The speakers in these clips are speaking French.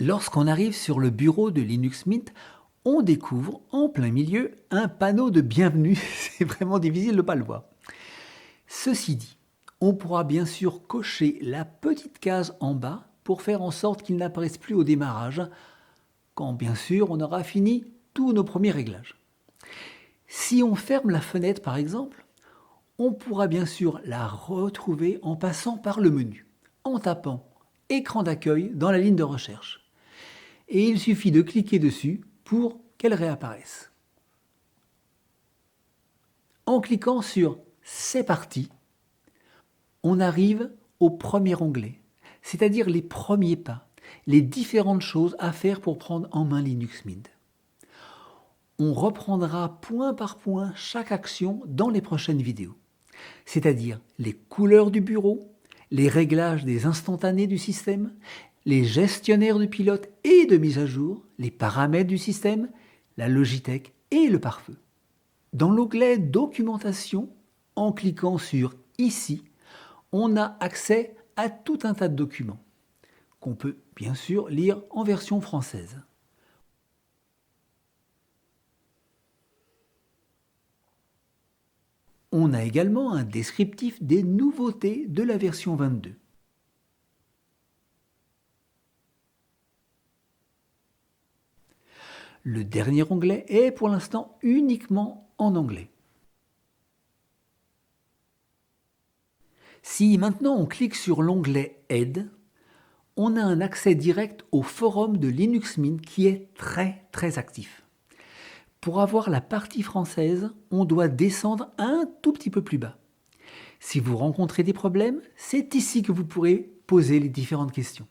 Lorsqu'on arrive sur le bureau de Linux Mint, on découvre en plein milieu un panneau de bienvenue. C'est vraiment difficile de ne pas le voir. Ceci dit, on pourra bien sûr cocher la petite case en bas pour faire en sorte qu'il n'apparaisse plus au démarrage, quand bien sûr on aura fini tous nos premiers réglages. Si on ferme la fenêtre par exemple, on pourra bien sûr la retrouver en passant par le menu, en tapant écran d'accueil dans la ligne de recherche. Et il suffit de cliquer dessus pour qu'elle réapparaisse. En cliquant sur C'est parti, on arrive au premier onglet, c'est-à-dire les premiers pas, les différentes choses à faire pour prendre en main Linux Mint. On reprendra point par point chaque action dans les prochaines vidéos, c'est-à-dire les couleurs du bureau, les réglages des instantanés du système, les gestionnaires de pilote et de mise à jour, les paramètres du système, la Logitech et le pare-feu. Dans l'onglet Documentation, en cliquant sur Ici, on a accès à tout un tas de documents qu'on peut bien sûr lire en version française. On a également un descriptif des nouveautés de la version 22. Le dernier onglet est pour l'instant uniquement en anglais. Si maintenant on clique sur l'onglet Aide, on a un accès direct au forum de Linux Mint qui est très actif. Pour avoir la partie française, on doit descendre un tout petit peu plus bas. Si vous rencontrez des problèmes, c'est ici que vous pourrez poser les différentes questions.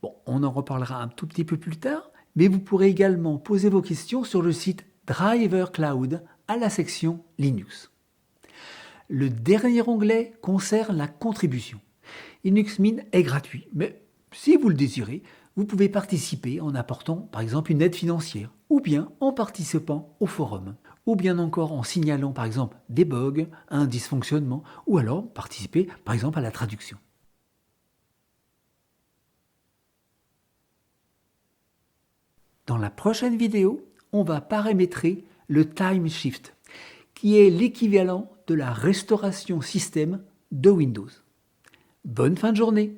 Bon, on en reparlera un tout petit peu plus tard, mais vous pourrez également poser vos questions sur le site Driver Cloud à la section Linux. Le dernier onglet concerne la contribution. Linux Mint est gratuit, mais si vous le désirez, vous pouvez participer en apportant par exemple une aide financière, ou bien en participant au forum, ou bien encore en signalant par exemple des bugs, un dysfonctionnement, ou alors participer par exemple à la traduction. Dans la prochaine vidéo, on va paramétrer le time shift, qui est l'équivalent de la restauration système de Windows. Bonne fin de journée!